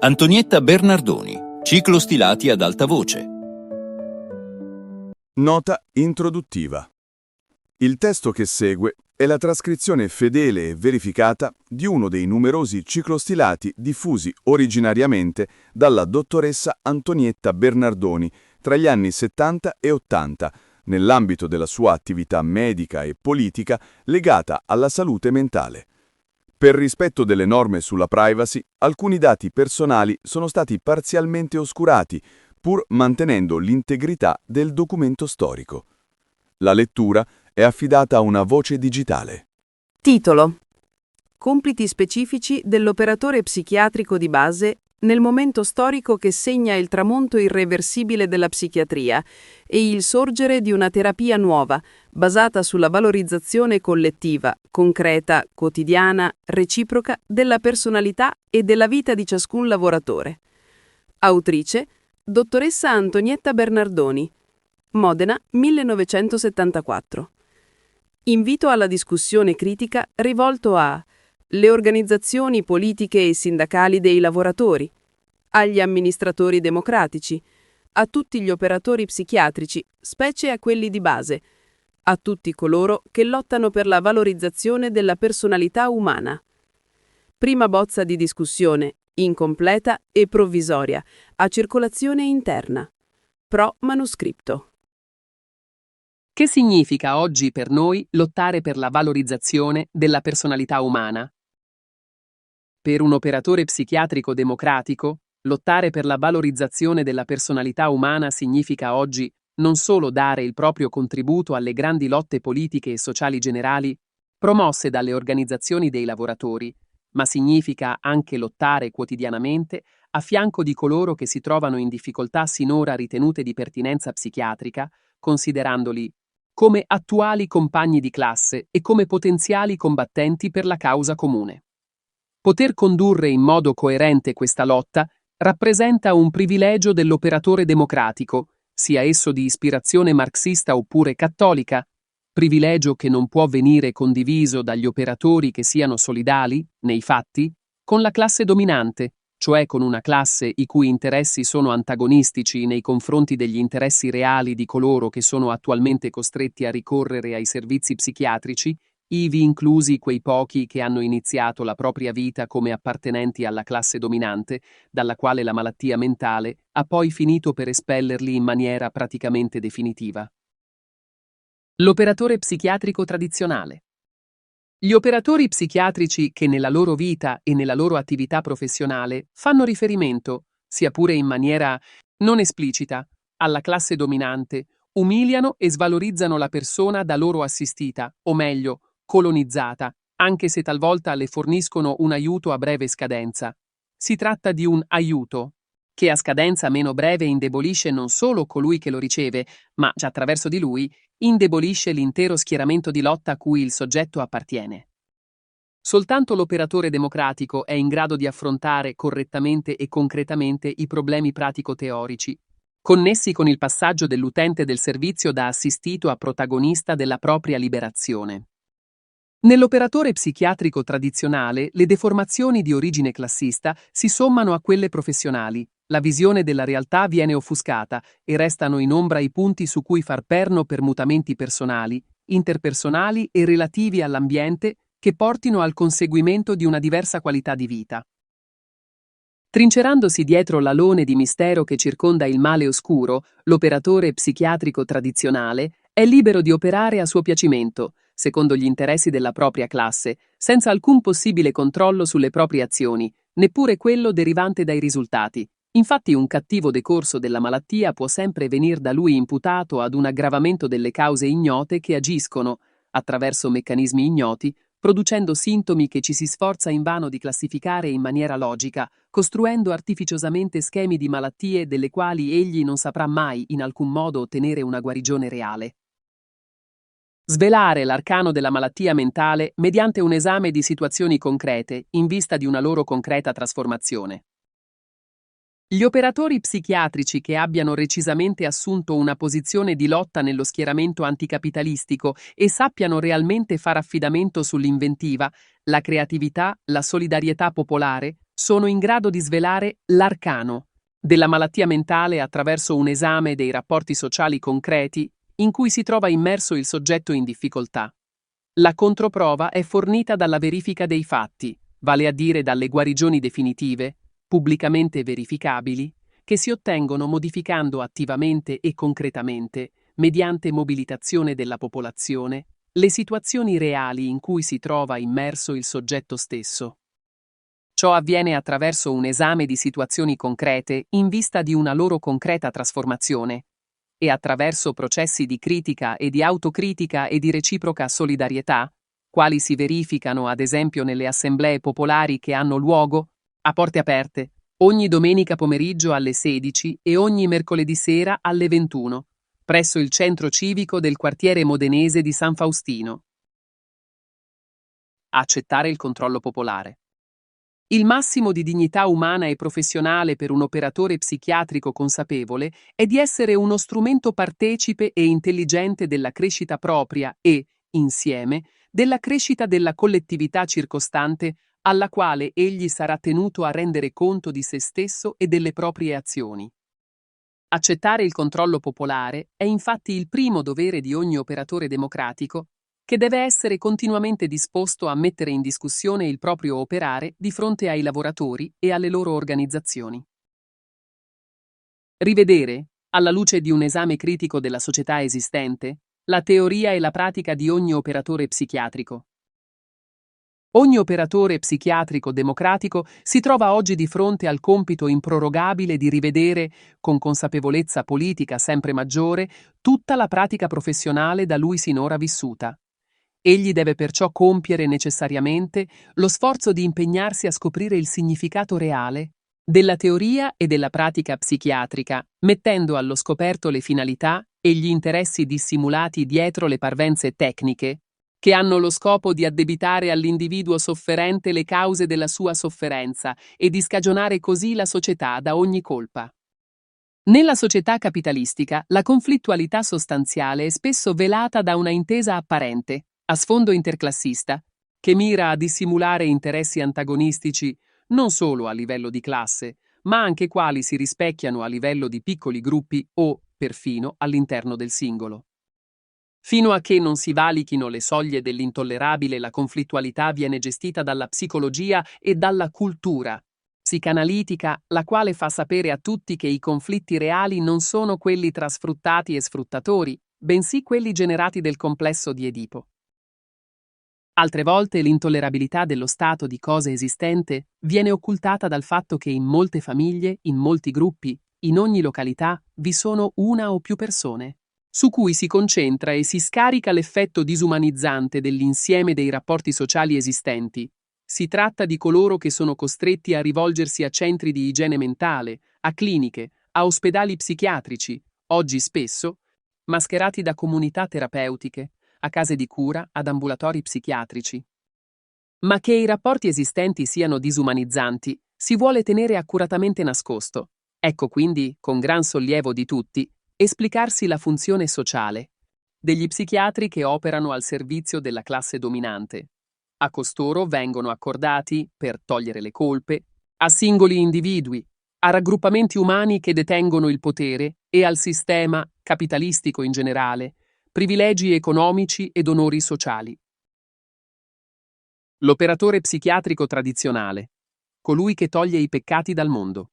Antonietta Bernardoni, ciclo stilati ad alta voce. Nota introduttiva. Il testo che segue è la trascrizione fedele e verificata di uno dei numerosi ciclostilati diffusi originariamente dalla dottoressa Antonietta Bernardoni tra gli anni 70 e 80, nell'ambito della sua attività medica e politica legata alla salute mentale. Per rispetto delle norme sulla privacy, alcuni dati personali sono stati parzialmente oscurati, pur mantenendo l'integrità del documento storico. La lettura è affidata a una voce digitale. Titolo: Compiti specifici dell'operatore psichiatrico di base nel momento storico che segna il tramonto irreversibile della psichiatria e il sorgere di una terapia nuova, basata sulla valorizzazione collettiva, concreta, quotidiana, reciproca della personalità e della vita di ciascun lavoratore. Autrice: dottoressa Antonietta Bernardoni, Modena, 1974. Invito alla discussione critica rivolto a le organizzazioni politiche e sindacali dei lavoratori, agli amministratori democratici, a tutti gli operatori psichiatrici, specie a quelli di base, a tutti coloro che lottano per la valorizzazione della personalità umana. Prima bozza di discussione, incompleta e provvisoria, a circolazione interna. Pro manoscritto. Che significa oggi per noi lottare per la valorizzazione della personalità umana? Per un operatore psichiatrico democratico, lottare per la valorizzazione della personalità umana significa oggi non solo dare il proprio contributo alle grandi lotte politiche e sociali generali promosse dalle organizzazioni dei lavoratori, ma significa anche lottare quotidianamente a fianco di coloro che si trovano in difficoltà sinora ritenute di pertinenza psichiatrica, considerandoli come attuali compagni di classe e come potenziali combattenti per la causa comune. Poter condurre in modo coerente questa lotta rappresenta un privilegio dell'operatore democratico, sia esso di ispirazione marxista oppure cattolica, privilegio che non può venire condiviso dagli operatori che siano solidali, nei fatti, con la classe dominante, cioè con una classe i cui interessi sono antagonistici nei confronti degli interessi reali di coloro che sono attualmente costretti a ricorrere ai servizi psichiatrici, ivi inclusi quei pochi che hanno iniziato la propria vita come appartenenti alla classe dominante, dalla quale la malattia mentale ha poi finito per espellerli in maniera praticamente definitiva. L'operatore psichiatrico tradizionale. Gli operatori psichiatrici che nella loro vita e nella loro attività professionale fanno riferimento, sia pure in maniera non esplicita, alla classe dominante, umiliano e svalorizzano la persona da loro assistita, o meglio, colonizzata, anche se talvolta le forniscono un aiuto a breve scadenza. Si tratta di un aiuto che a scadenza meno breve indebolisce non solo colui che lo riceve, ma, già attraverso di lui, indebolisce l'intero schieramento di lotta a cui il soggetto appartiene. Soltanto l'operatore democratico è in grado di affrontare correttamente e concretamente i problemi pratico-teorici, connessi con il passaggio dell'utente del servizio da assistito a protagonista della propria liberazione. Nell'operatore psichiatrico tradizionale, le deformazioni di origine classista si sommano a quelle professionali, la visione della realtà viene offuscata e restano in ombra i punti su cui far perno per mutamenti personali, interpersonali e relativi all'ambiente che portino al conseguimento di una diversa qualità di vita. Trincerandosi dietro l'alone di mistero che circonda il male oscuro, l'operatore psichiatrico tradizionale è libero di operare a suo piacimento, secondo gli interessi della propria classe, senza alcun possibile controllo sulle proprie azioni, neppure quello derivante dai risultati. Infatti un cattivo decorso della malattia può sempre venir da lui imputato ad un aggravamento delle cause ignote che agiscono, attraverso meccanismi ignoti, producendo sintomi che ci si sforza invano di classificare in maniera logica, costruendo artificiosamente schemi di malattie delle quali egli non saprà mai in alcun modo ottenere una guarigione reale. Svelare l'arcano della malattia mentale mediante un esame di situazioni concrete in vista di una loro concreta trasformazione. Gli operatori psichiatrici che abbiano recisamente assunto una posizione di lotta nello schieramento anticapitalistico e sappiano realmente far affidamento sull'inventiva, la creatività, la solidarietà popolare, sono in grado di svelare l'arcano della malattia mentale attraverso un esame dei rapporti sociali concreti in cui si trova immerso il soggetto in difficoltà. La controprova è fornita dalla verifica dei fatti, vale a dire dalle guarigioni definitive, pubblicamente verificabili, che si ottengono modificando attivamente e concretamente, mediante mobilitazione della popolazione, le situazioni reali in cui si trova immerso il soggetto stesso. Ciò avviene attraverso un esame di situazioni concrete in vista di una loro concreta trasformazione e attraverso processi di critica e di autocritica e di reciproca solidarietà, quali si verificano ad esempio nelle assemblee popolari che hanno luogo, a porte aperte, ogni domenica pomeriggio alle 16 e ogni mercoledì sera alle 21, presso il centro civico del quartiere modenese di San Faustino. Accettare il controllo popolare. Il massimo di dignità umana e professionale per un operatore psichiatrico consapevole è di essere uno strumento partecipe e intelligente della crescita propria e, insieme, della crescita della collettività circostante alla quale egli sarà tenuto a rendere conto di se stesso e delle proprie azioni. Accettare il controllo popolare è infatti il primo dovere di ogni operatore democratico, che deve essere continuamente disposto a mettere in discussione il proprio operare di fronte ai lavoratori e alle loro organizzazioni. Rivedere, alla luce di un esame critico della società esistente, la teoria e la pratica di ogni operatore psichiatrico. Ogni operatore psichiatrico democratico si trova oggi di fronte al compito improrogabile di rivedere, con consapevolezza politica sempre maggiore, tutta la pratica professionale da lui sinora vissuta. Egli deve perciò compiere necessariamente lo sforzo di impegnarsi a scoprire il significato reale della teoria e della pratica psichiatrica, mettendo allo scoperto le finalità e gli interessi dissimulati dietro le parvenze tecniche, che hanno lo scopo di addebitare all'individuo sofferente le cause della sua sofferenza e di scagionare così la società da ogni colpa. Nella società capitalistica, la conflittualità sostanziale è spesso velata da una intesa apparente, a sfondo interclassista, che mira a dissimulare interessi antagonistici non solo a livello di classe, ma anche quali si rispecchiano a livello di piccoli gruppi o, perfino, all'interno del singolo. Fino a che non si valichino le soglie dell'intollerabile, la conflittualità viene gestita dalla psicologia e dalla cultura psicanalitica, la quale fa sapere a tutti che i conflitti reali non sono quelli tra sfruttati e sfruttatori, bensì quelli generati del complesso di Edipo. Altre volte l'intollerabilità dello stato di cose esistente viene occultata dal fatto che in molte famiglie, in molti gruppi, in ogni località, vi sono una o più persone, su cui si concentra e si scarica l'effetto disumanizzante dell'insieme dei rapporti sociali esistenti. Si tratta di coloro che sono costretti a rivolgersi a centri di igiene mentale, a cliniche, a ospedali psichiatrici, oggi spesso mascherati da comunità terapeutiche, a case di cura, ad ambulatori psichiatrici. Ma che i rapporti esistenti siano disumanizzanti si vuole tenere accuratamente nascosto. Ecco quindi, con gran sollievo di tutti, esplicarsi la funzione sociale degli psichiatri che operano al servizio della classe dominante. A costoro vengono accordati, per togliere le colpe, a singoli individui, a raggruppamenti umani che detengono il potere e al sistema capitalistico in generale, privilegi economici ed onori sociali. L'operatore psichiatrico tradizionale, colui che toglie i peccati dal mondo.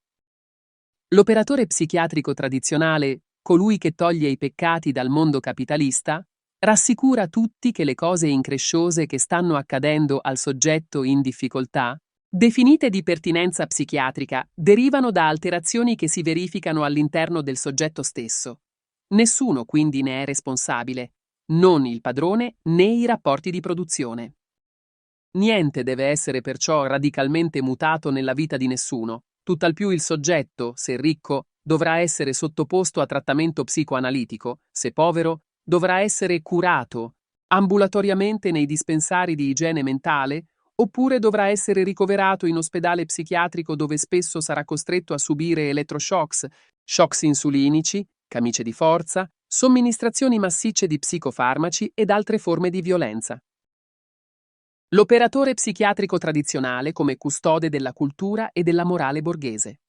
L'operatore psichiatrico tradizionale, colui che toglie i peccati dal mondo capitalista, rassicura tutti che le cose incresciose che stanno accadendo al soggetto in difficoltà, definite di pertinenza psichiatrica, derivano da alterazioni che si verificano all'interno del soggetto stesso. Nessuno quindi ne è responsabile, non il padrone né i rapporti di produzione. Niente deve essere perciò radicalmente mutato nella vita di nessuno, tutt'al più il soggetto, se ricco, dovrà essere sottoposto a trattamento psicoanalitico, se povero, dovrà essere curato ambulatoriamente nei dispensari di igiene mentale, oppure dovrà essere ricoverato in ospedale psichiatrico dove spesso sarà costretto a subire elettroshocks, shocks insulinici, camicie di forza, somministrazioni massicce di psicofarmaci ed altre forme di violenza. L'operatore psichiatrico tradizionale come custode della cultura e della morale borghese.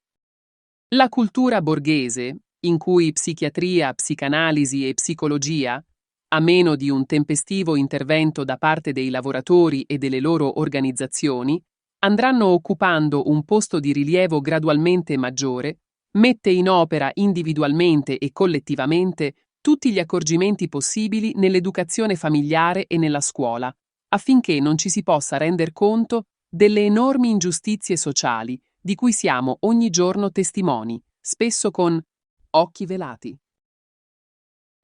La cultura borghese, in cui psichiatria, psicanalisi e psicologia, a meno di un tempestivo intervento da parte dei lavoratori e delle loro organizzazioni, andranno occupando un posto di rilievo gradualmente maggiore, mette in opera individualmente e collettivamente tutti gli accorgimenti possibili nell'educazione familiare e nella scuola, affinché non ci si possa render conto delle enormi ingiustizie sociali di cui siamo ogni giorno testimoni, spesso con occhi velati.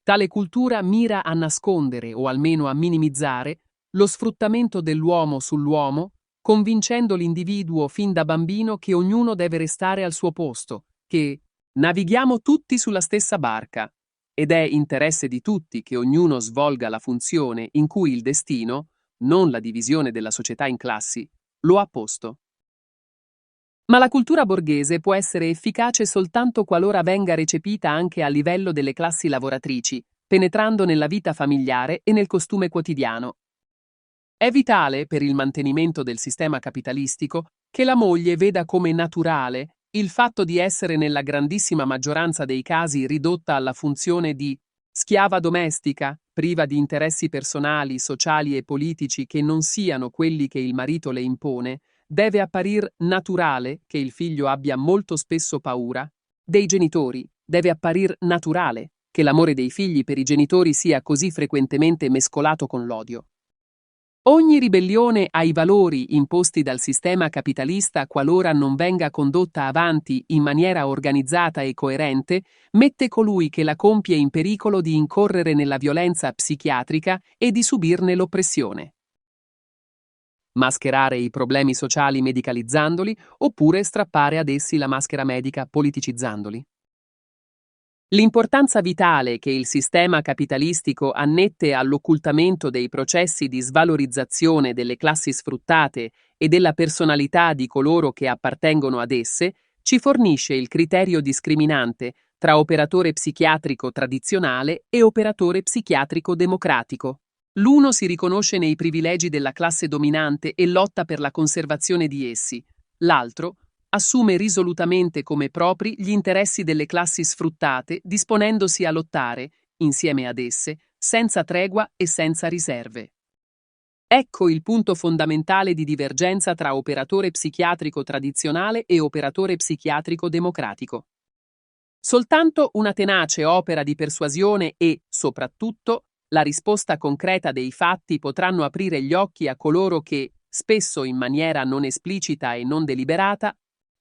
Tale cultura mira a nascondere o almeno a minimizzare lo sfruttamento dell'uomo sull'uomo, convincendo l'individuo fin da bambino che ognuno deve restare al suo posto, che navighiamo tutti sulla stessa barca, ed è interesse di tutti che ognuno svolga la funzione in cui il destino, non la divisione della società in classi, lo ha posto. Ma la cultura borghese può essere efficace soltanto qualora venga recepita anche a livello delle classi lavoratrici, penetrando nella vita familiare e nel costume quotidiano. È vitale, per il mantenimento del sistema capitalistico, che la moglie veda come naturale il fatto di essere nella grandissima maggioranza dei casi ridotta alla funzione di schiava domestica, priva di interessi personali, sociali e politici che non siano quelli che il marito le impone. Deve apparir naturale che il figlio abbia molto spesso paura dei genitori, deve apparir naturale che l'amore dei figli per i genitori sia così frequentemente mescolato con l'odio. Ogni ribellione ai valori imposti dal sistema capitalista, qualora non venga condotta avanti in maniera organizzata e coerente, mette colui che la compie in pericolo di incorrere nella violenza psichiatrica e di subirne l'oppressione. Mascherare i problemi sociali medicalizzandoli oppure strappare ad essi la maschera medica politicizzandoli. L'importanza vitale che il sistema capitalistico annette all'occultamento dei processi di svalorizzazione delle classi sfruttate e della personalità di coloro che appartengono ad esse ci fornisce il criterio discriminante tra operatore psichiatrico tradizionale e operatore psichiatrico democratico. L'uno si riconosce nei privilegi della classe dominante e lotta per la conservazione di essi, l'altro assume risolutamente come propri gli interessi delle classi sfruttate, disponendosi a lottare, insieme ad esse, senza tregua e senza riserve. Ecco il punto fondamentale di divergenza tra operatore psichiatrico tradizionale e operatore psichiatrico democratico. Soltanto una tenace opera di persuasione e, soprattutto, la risposta concreta dei fatti potranno aprire gli occhi a coloro che, spesso in maniera non esplicita e non deliberata,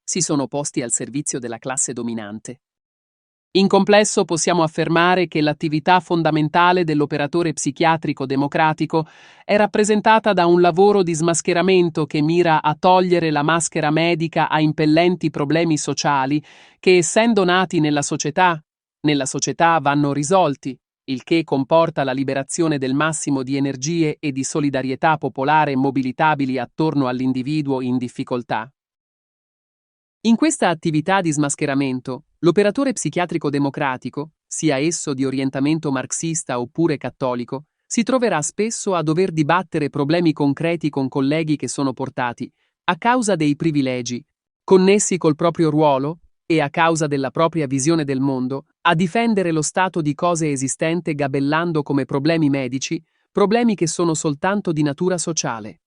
si sono posti al servizio della classe dominante. In complesso possiamo affermare che l'attività fondamentale dell'operatore psichiatrico democratico è rappresentata da un lavoro di smascheramento che mira a togliere la maschera medica a impellenti problemi sociali che, essendo nati nella società vanno risolti, il che comporta la liberazione del massimo di energie e di solidarietà popolare mobilitabili attorno all'individuo in difficoltà. In questa attività di smascheramento, l'operatore psichiatrico democratico, sia esso di orientamento marxista oppure cattolico, si troverà spesso a dover dibattere problemi concreti con colleghi che sono portati, a causa dei privilegi, connessi col proprio ruolo e a causa della propria visione del mondo, a difendere lo stato di cose esistente gabellando come problemi medici, problemi che sono soltanto di natura sociale.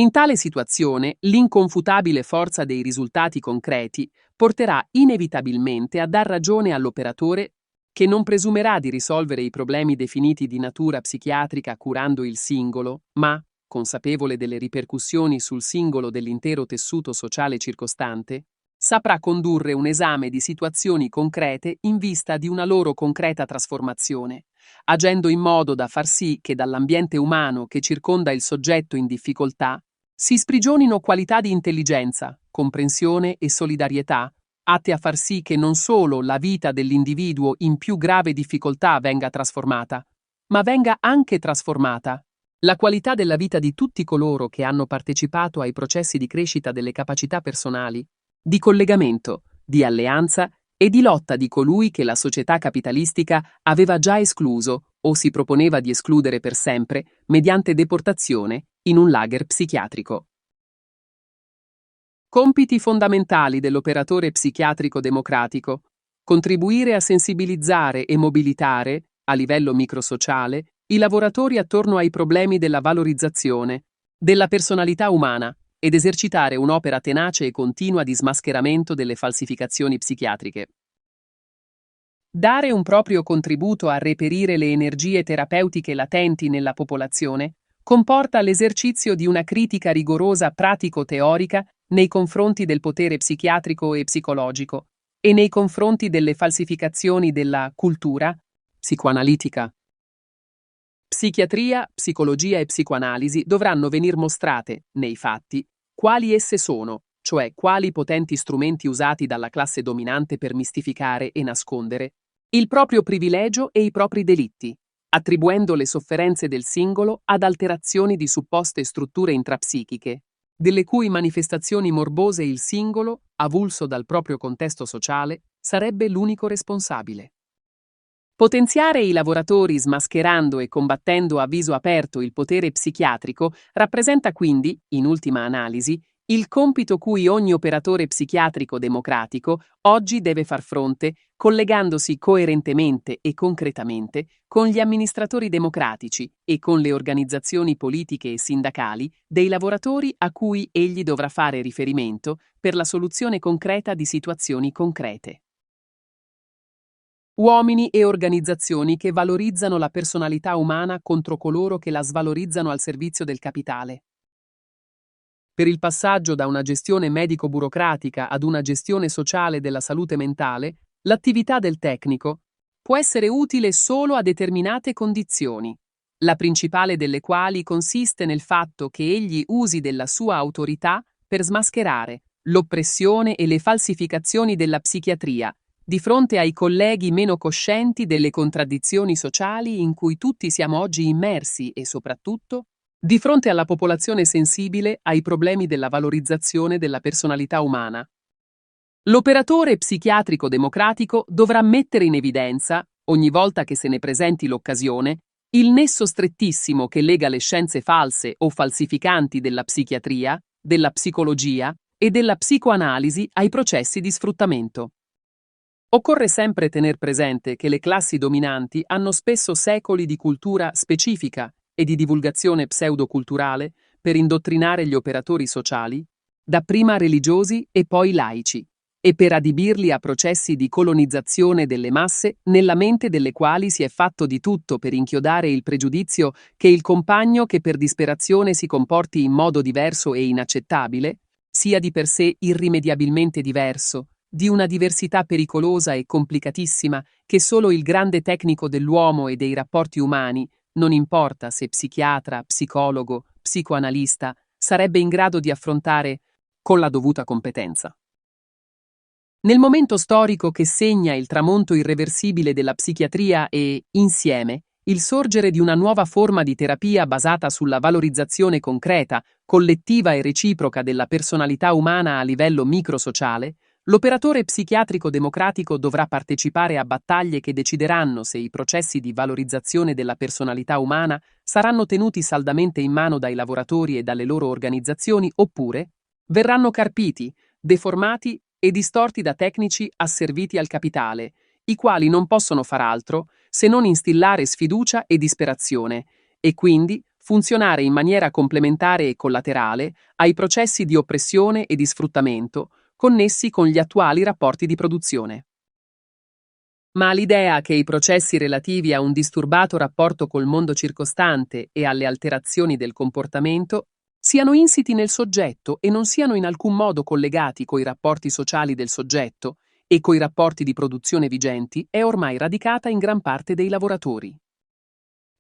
In tale situazione, l'inconfutabile forza dei risultati concreti porterà inevitabilmente a dar ragione all'operatore che non presumerà di risolvere i problemi definiti di natura psichiatrica curando il singolo, ma, consapevole delle ripercussioni sul singolo dell'intero tessuto sociale circostante, saprà condurre un esame di situazioni concrete in vista di una loro concreta trasformazione, agendo in modo da far sì che dall'ambiente umano che circonda il soggetto in difficoltà si sprigionino qualità di intelligenza, comprensione e solidarietà, atte a far sì che non solo la vita dell'individuo in più grave difficoltà venga trasformata, ma venga anche trasformata la qualità della vita di tutti coloro che hanno partecipato ai processi di crescita delle capacità personali, di collegamento, di alleanza e di lotta di colui che la società capitalistica aveva già escluso o si proponeva di escludere per sempre mediante deportazione in un lager psichiatrico. Compiti fondamentali dell'operatore psichiatrico democratico: contribuire a sensibilizzare e mobilitare, a livello microsociale, i lavoratori attorno ai problemi della valorizzazione della personalità umana ed esercitare un'opera tenace e continua di smascheramento delle falsificazioni psichiatriche. Dare un proprio contributo a reperire le energie terapeutiche latenti nella popolazione comporta l'esercizio di una critica rigorosa pratico-teorica nei confronti del potere psichiatrico e psicologico e nei confronti delle falsificazioni della cultura psicoanalitica. Psichiatria, psicologia e psicoanalisi dovranno venir mostrate, nei fatti, quali esse sono, cioè quali potenti strumenti usati dalla classe dominante per mistificare e nascondere il proprio privilegio e i propri delitti, attribuendo le sofferenze del singolo ad alterazioni di supposte strutture intrapsichiche, delle cui manifestazioni morbose il singolo, avulso dal proprio contesto sociale, sarebbe l'unico responsabile. Potenziare i lavoratori smascherando e combattendo a viso aperto il potere psichiatrico rappresenta quindi, in ultima analisi, il compito cui ogni operatore psichiatrico democratico oggi deve far fronte, collegandosi coerentemente e concretamente con gli amministratori democratici e con le organizzazioni politiche e sindacali dei lavoratori a cui egli dovrà fare riferimento per la soluzione concreta di situazioni concrete. Uomini e organizzazioni che valorizzano la personalità umana contro coloro che la svalorizzano al servizio del capitale. Per il passaggio da una gestione medico-burocratica ad una gestione sociale della salute mentale, l'attività del tecnico può essere utile solo a determinate condizioni, la principale delle quali consiste nel fatto che egli usi della sua autorità per smascherare l'oppressione e le falsificazioni della psichiatria di fronte ai colleghi meno coscienti delle contraddizioni sociali in cui tutti siamo oggi immersi e soprattutto di fronte alla popolazione sensibile ai problemi della valorizzazione della personalità umana. L'operatore psichiatrico democratico dovrà mettere in evidenza, ogni volta che se ne presenti l'occasione, il nesso strettissimo che lega le scienze false o falsificanti della psichiatria, della psicologia e della psicoanalisi ai processi di sfruttamento. Occorre sempre tener presente che le classi dominanti hanno spesso secoli di cultura specifica e di divulgazione pseudoculturale per indottrinare gli operatori sociali, dapprima religiosi e poi laici, e per adibirli a processi di colonizzazione delle masse nella mente delle quali si è fatto di tutto per inchiodare il pregiudizio che il compagno che per disperazione si comporti in modo diverso e inaccettabile sia di per sé irrimediabilmente diverso, di una diversità pericolosa e complicatissima che solo il grande tecnico dell'uomo e dei rapporti umani, non importa se psichiatra, psicologo, psicoanalista, sarebbe in grado di affrontare con la dovuta competenza. Nel momento storico che segna il tramonto irreversibile della psichiatria e, insieme, il sorgere di una nuova forma di terapia basata sulla valorizzazione concreta, collettiva e reciproca della personalità umana a livello microsociale, l'operatore psichiatrico democratico dovrà partecipare a battaglie che decideranno se i processi di valorizzazione della personalità umana saranno tenuti saldamente in mano dai lavoratori e dalle loro organizzazioni oppure verranno carpiti, deformati e distorti da tecnici asserviti al capitale, i quali non possono far altro se non instillare sfiducia e disperazione e quindi funzionare in maniera complementare e collaterale ai processi di oppressione e di sfruttamento connessi con gli attuali rapporti di produzione. Ma l'idea che i processi relativi a un disturbato rapporto col mondo circostante e alle alterazioni del comportamento siano insiti nel soggetto e non siano in alcun modo collegati coi rapporti sociali del soggetto e coi rapporti di produzione vigenti è ormai radicata in gran parte dei lavoratori.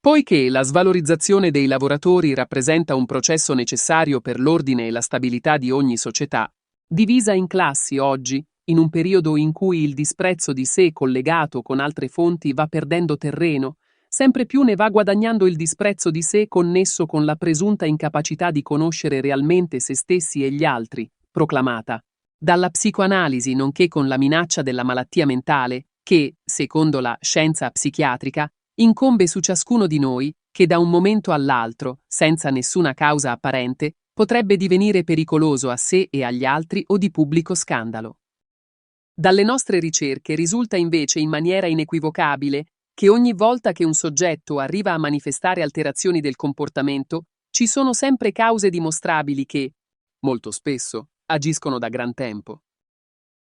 Poiché la svalorizzazione dei lavoratori rappresenta un processo necessario per l'ordine e la stabilità di ogni società, divisa in classi oggi, in un periodo in cui il disprezzo di sé collegato con altre fonti va perdendo terreno, sempre più ne va guadagnando il disprezzo di sé connesso con la presunta incapacità di conoscere realmente se stessi e gli altri, proclamata dalla psicoanalisi nonché con la minaccia della malattia mentale che, secondo la scienza psichiatrica, incombe su ciascuno di noi che da un momento all'altro, senza nessuna causa apparente, potrebbe divenire pericoloso a sé e agli altri o di pubblico scandalo. Dalle nostre ricerche risulta invece in maniera inequivocabile che ogni volta che un soggetto arriva a manifestare alterazioni del comportamento, ci sono sempre cause dimostrabili che, molto spesso, agiscono da gran tempo.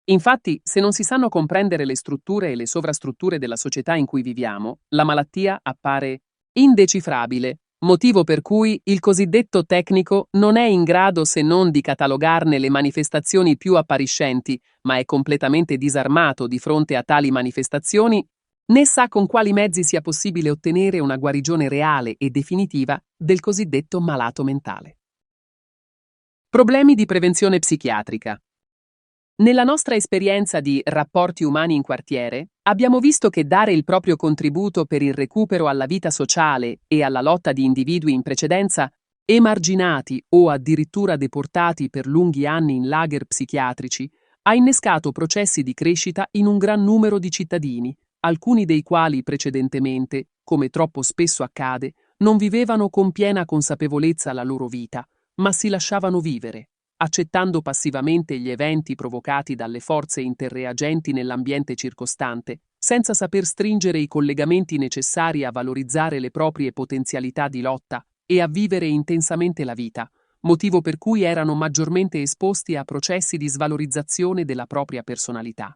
Infatti, se non si sanno comprendere le strutture e le sovrastrutture della società in cui viviamo, la malattia appare indecifrabile, motivo per cui il cosiddetto tecnico non è in grado se non di catalogarne le manifestazioni più appariscenti, ma è completamente disarmato di fronte a tali manifestazioni, né sa con quali mezzi sia possibile ottenere una guarigione reale e definitiva del cosiddetto malato mentale. Problemi di prevenzione psichiatrica. Nella nostra esperienza di rapporti umani in quartiere, abbiamo visto che dare il proprio contributo per il recupero alla vita sociale e alla lotta di individui in precedenza emarginati o addirittura deportati per lunghi anni in lager psichiatrici ha innescato processi di crescita in un gran numero di cittadini, alcuni dei quali precedentemente, come troppo spesso accade, non vivevano con piena consapevolezza la loro vita, ma si lasciavano vivere, accettando passivamente gli eventi provocati dalle forze interreagenti nell'ambiente circostante, senza saper stringere i collegamenti necessari a valorizzare le proprie potenzialità di lotta e a vivere intensamente la vita, motivo per cui erano maggiormente esposti a processi di svalorizzazione della propria personalità.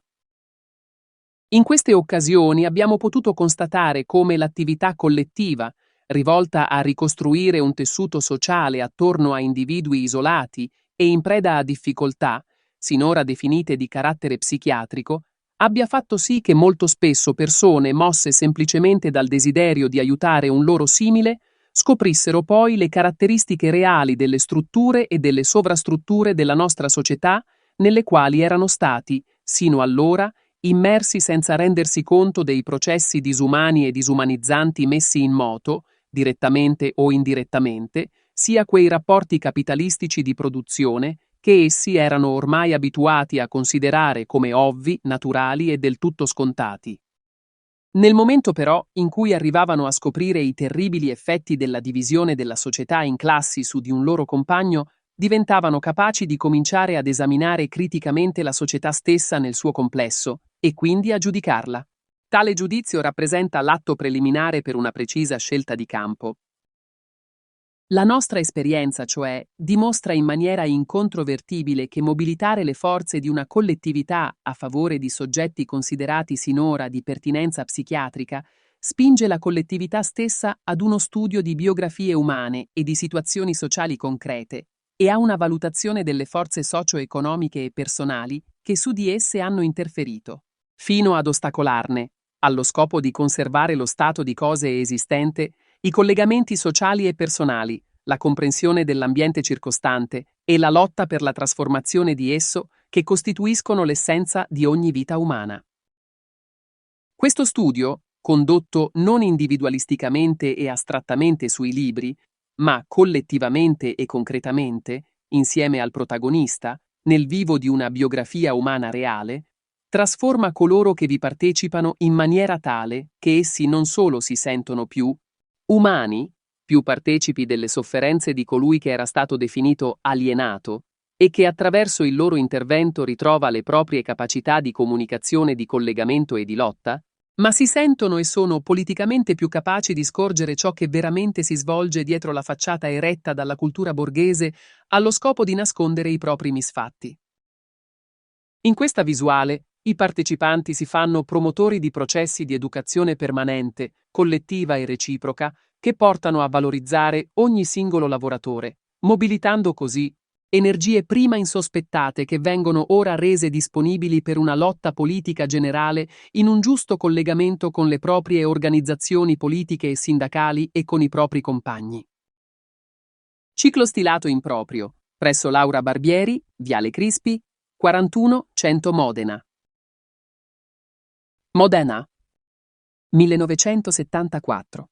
In queste occasioni abbiamo potuto constatare come l'attività collettiva, rivolta a ricostruire un tessuto sociale attorno a individui isolati e in preda a difficoltà, sinora definite di carattere psichiatrico, abbia fatto sì che molto spesso persone mosse semplicemente dal desiderio di aiutare un loro simile scoprissero poi le caratteristiche reali delle strutture e delle sovrastrutture della nostra società nelle quali erano stati, sino allora, immersi senza rendersi conto dei processi disumani e disumanizzanti messi in moto, direttamente o indirettamente, sia quei rapporti capitalistici di produzione che essi erano ormai abituati a considerare come ovvi, naturali e del tutto scontati. Nel momento però in cui arrivavano a scoprire i terribili effetti della divisione della società in classi su di un loro compagno, diventavano capaci di cominciare ad esaminare criticamente la società stessa nel suo complesso e quindi a giudicarla. Tale giudizio rappresenta l'atto preliminare per una precisa scelta di campo. La nostra esperienza, cioè, dimostra in maniera incontrovertibile che mobilitare le forze di una collettività a favore di soggetti considerati sinora di pertinenza psichiatrica spinge la collettività stessa ad uno studio di biografie umane e di situazioni sociali concrete e a una valutazione delle forze socio-economiche e personali che su di esse hanno interferito, fino ad ostacolarne, allo scopo di conservare lo stato di cose esistente, i collegamenti sociali e personali, la comprensione dell'ambiente circostante e la lotta per la trasformazione di esso che costituiscono l'essenza di ogni vita umana. Questo studio, condotto non individualisticamente e astrattamente sui libri, ma collettivamente e concretamente, insieme al protagonista, nel vivo di una biografia umana reale, trasforma coloro che vi partecipano in maniera tale che essi non solo si sentono più umani, più partecipi delle sofferenze di colui che era stato definito alienato e che attraverso il loro intervento ritrova le proprie capacità di comunicazione, di collegamento e di lotta, ma si sentono e sono politicamente più capaci di scorgere ciò che veramente si svolge dietro la facciata eretta dalla cultura borghese allo scopo di nascondere i propri misfatti. In questa visuale, i partecipanti si fanno promotori di processi di educazione permanente, collettiva e reciproca, che portano a valorizzare ogni singolo lavoratore, mobilitando così energie prima insospettate che vengono ora rese disponibili per una lotta politica generale in un giusto collegamento con le proprie organizzazioni politiche e sindacali e con i propri compagni. Ciclo stilato improprio, presso Laura Barbieri, Viale Crispi, 41 100 Modena. Modena, 1974.